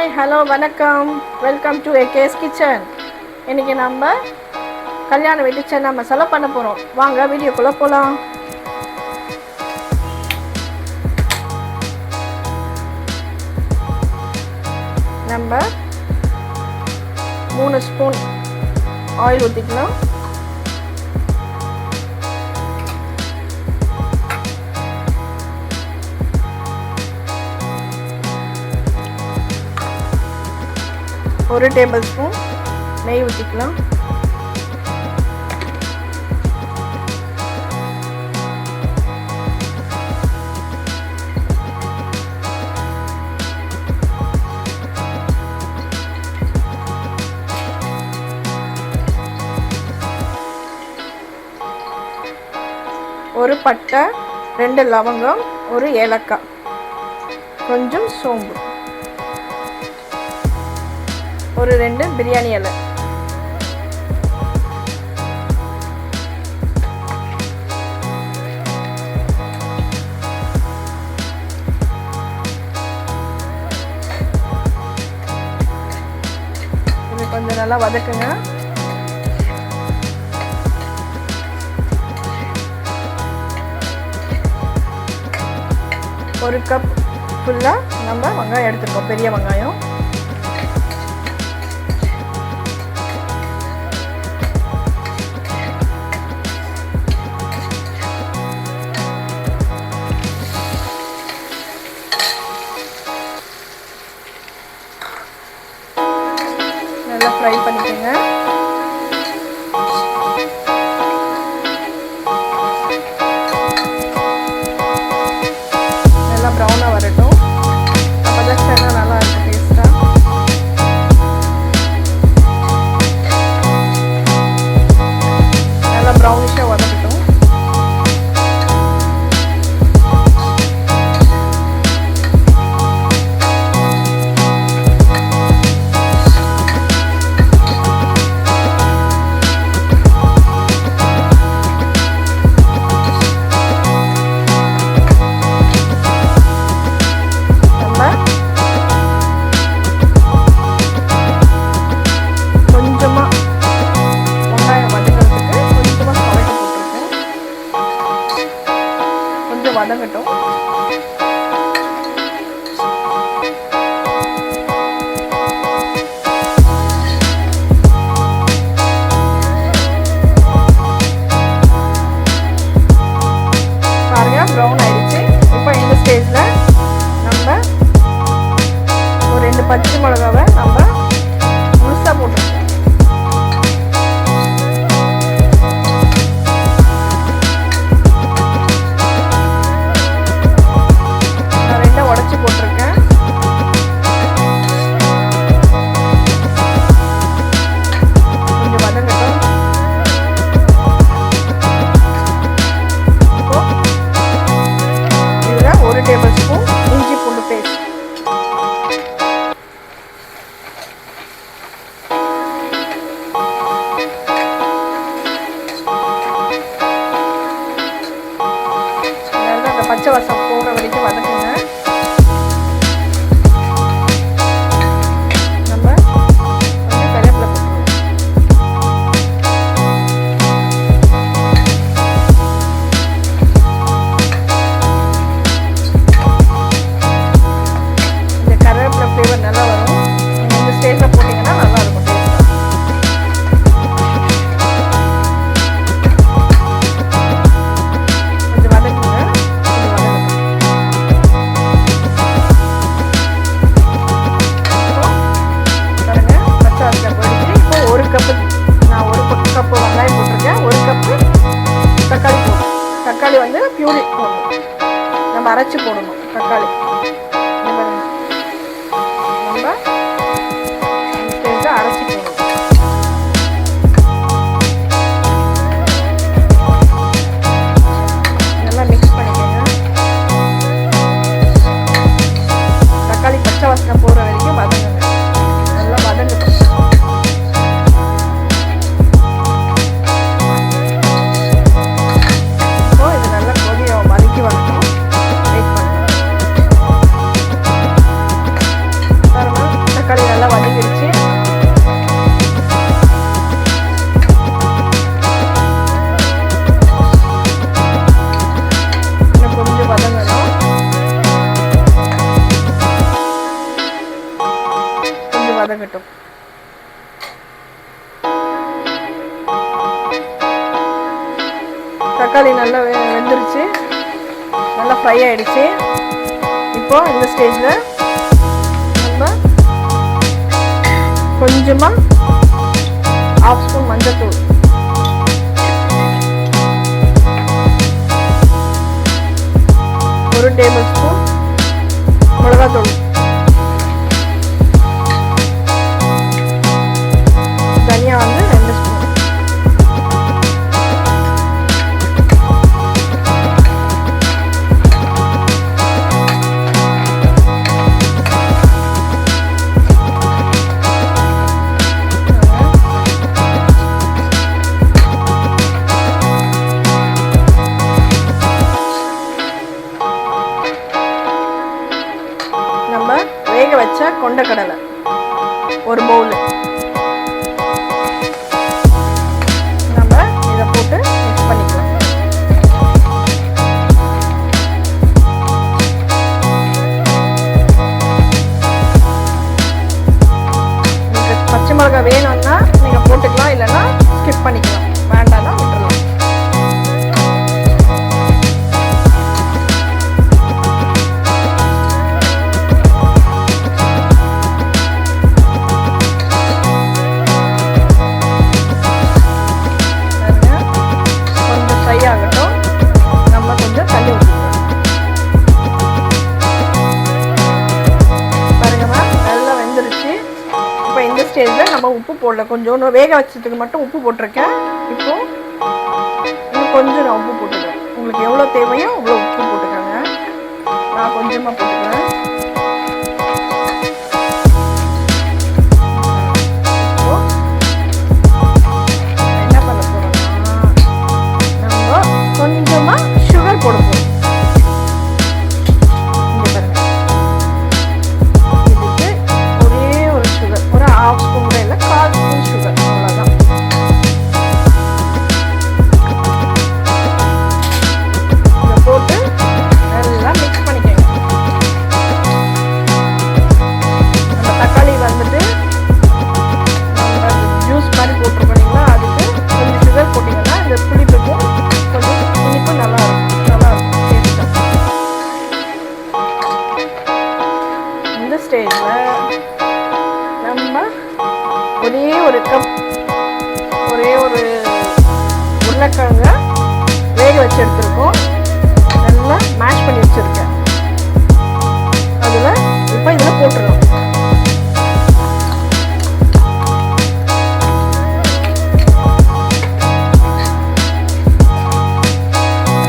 Hi hello வணக்கம், welcome to AKS kitchen. இன்றைக்கி நம்ம கல்யாண வீட்டு சன்னா மசாலா பண்ண போகிறோம். வாங்க வீடியோக்குள்ளே போகலாம். நம்ம 3 ஸ்பூன் ஆயில் ஊற்றிக்கலாம். ஒரு டேபிள் ஸ்பூன் நெய் ஊற்றிக்கலாம். ஒரு பட்டை, 2 லவங்கம், ஒரு ஏலக்காய், கொஞ்சம் சோம்பு, ஒரு 2 பிரியாணி இலை, இது கொஞ்சம் நல்லா வதக்குங்க. ஒரு கப் ஃபுல்லாக நம்ம வெங்காயம் எடுத்துருக்கோம், பெரிய வெங்காயம். நல்லா ஃப்ரை பண்ணிக்கோங்க. நல்லா ப்ரௌனாக வரட்டும். அப்போ தான் சன்னா நல்லா இருக்கும் டேஸ்ட்டாக. நல்லா ப்ரௌனிஷாக வதக்கட்டும். வதங்கட்டும். பாருங்க, ப்ரௌன் ஆயிடுச்சு. இப்போ இந்த ஸ்டேஜில் நம்ம ஒரு 2 பச்சை மிளகாவை நம்ம முழுசாக போட்டுருக்கோம். போட்டிருக்கேன். கொஞ்சம் வதங்கட்டும். இப்போ இதில் 1 டேபிள் ஸ்பூன் இஞ்சி பூண்டு பேஸ்ட், வதங்கட்டும். தக்காளி நல்லா வெந்துருச்சு, நல்லா ஃப்ரை ஆகிடுச்சு. இப்போ இந்த ஸ்டேஜில் நம்ம கொஞ்சமாக 1/2 ஸ்பூன் மஞ்சள்தூள், 1 டேபிள் ஸ்பூன் மிளகாத்தூள், தனியா வந்து 2 ஸ்பூன், நம்ம வேக வச்ச கொண்டக்கடலை 1 பவுல் நம்ம இதை போட்டு மிக்ஸ் பண்ணிக்கலாம். உங்களுக்கு பச்சை மிளகாய் வேணும்னா நீங்கள் போட்டுக்கலாம், இல்லைன்னா ஸ்கிப் பண்ணிக்கலாம், வேண்டாம்னா விட்டுறலாம். ஸ்டேஜில் நம்ம உப்பு போடல, கொஞ்சம் வேக வச்சதுக்கு மட்டும் உப்பு போட்டிருக்கேன். இப்போ இன்னும் கொஞ்சம் நான் உப்பு போட்டுக்கிறேன். உங்களுக்கு எவ்வளோ தேவையோ அவ்வளோ உப்பு போட்டுக்கோங்க. நான் கொஞ்சமாக போட்டுக்கிறேன். இப்போ என்ன பண்ண போகிறோம்னா நம்ம கொஞ்சமாக சுகர் போட போகிறோம். ஸ்டேஜில் நம்ம ஒரே ஒரு உருளைக்கிழங்க வேக வச்சு எடுத்துருக்கோம், நல்லா மேஷ் பண்ணி வச்சுருக்கேன். அதில் இப்போ இதில் போட்டுடலாம்.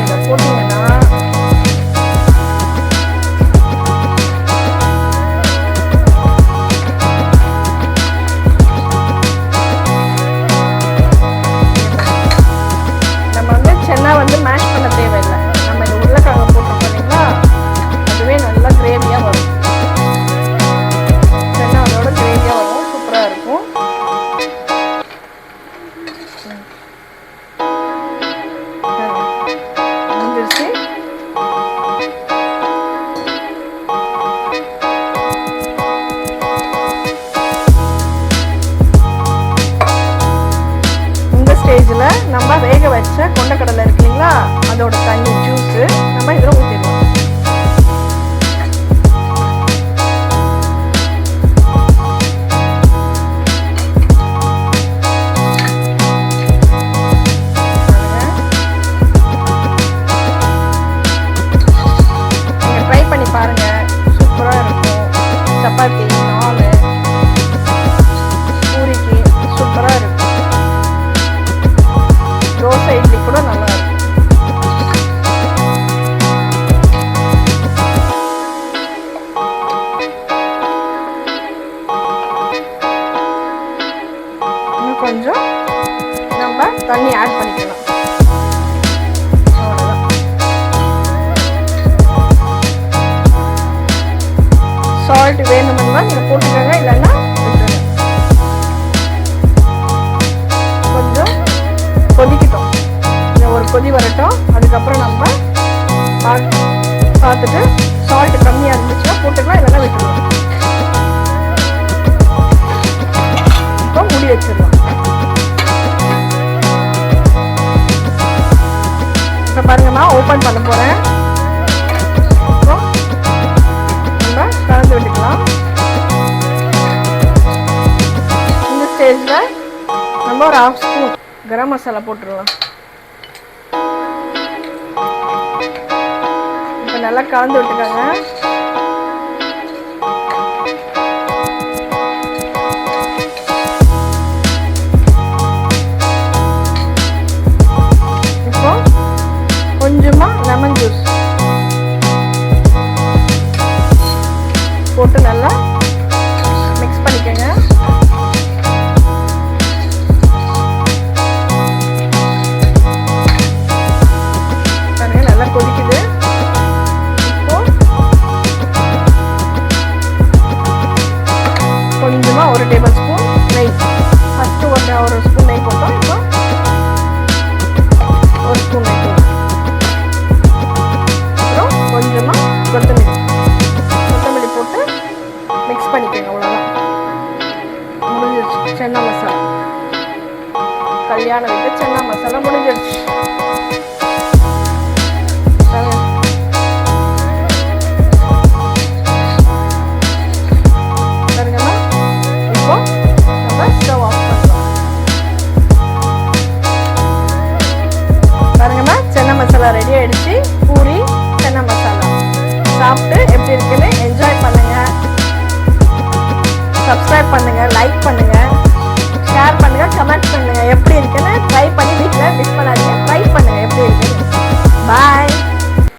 இதை போட்டிங்கன்னா வந்து மேஷ் பண்ண தேவையில்லை. நம்ம இந்த உருளைக்கிழங்கு போட்டிருக்கோம் இல்லைங்களா, அதுவே நல்லா கிரேவியாக வரும். சென்னா அதோட கிரேவியாக வரும், சூப்பராக இருக்கும். முடிஞ்சிருச்சு. இந்த ஸ்டேஜில் நம்ம வேக வச்ச கொண்டக்கடலை இருக்கு இல்லைங்களா, அதோட தண்ணி ஜூஸு நம்ம இதில் ஊற்றிடலாம். நீங்கள் ட்ரை பண்ணி பாருங்கள், சூப்பராக இருக்கும். சப்பாத்தி, நாலு, பூரிக்கு சூப்பராக இருக்கும். தோசை, இட்லி கூட நல்லா இருக்கும். இன்னும் கொஞ்சம் நம்ம தண்ணி ஆட் பண்ணிக்கலாம். அவ்வளோதான். சால்ட் வேணும்னா நீங்கள் போட்டுக்கோங்க, இல்லைன்னா விட்டுருங்க. கொஞ்சம் கொதிக்கட்டும், ஒரு கொதி வரட்டும். அதுக்கப்புறம் நம்ம பார்த்துட்டு சால்ட் கம்மியாக இருந்துச்சுன்னா போட்டுக்கலாம், இல்லைன்னா விட்டுருவோம். ஓப்பன் பண்ண போகிறேன். அப்புறம் நம்ம கலந்து விட்டுக்கலாம். இந்த ஸ்டேஜில் நம்ம ஒரு 1/2 ஸ்பூன் கரம் மசாலா போட்டுடலாம். இப்போ நல்லா கலந்து விட்டுக்கோங்க. இப்போ கொஞ்சமாக லெமன் ஜூஸ் போட்டு நல்லா மிக்ஸ் பண்ணிக்கோங்க. நல்லா கொதிக்குது. இப்போ கொஞ்சமாக 1 டேபிள் ஸ்பூன் நெய், ஃபஸ்ட்டு ஒரு ஸ்பூன் நெய் போட்டோம். இப்போ 1 ஸ்பூன் நெய் போட்டோம். அப்புறம் கொஞ்சமாக கொத்தமல்லி போட்டு மிக்ஸ் பண்ணிக்கோங்க. அவ்வளோதான், முடிஞ்சிருச்சு. சென்னா மசாலா, கல்யாண வீட்டு சென்னா மசாலா முடிஞ்சிருச்சு. ரெடி ஆயிடுச்சு பூரி சென்னா மசாலா. சாப்பிட்டு எப்படி இருக்குன்னு என்ஜாய் பண்ணுங்க. சப்ஸ்கிரைப் பண்ணுங்க, லைக் பண்ணுங்க.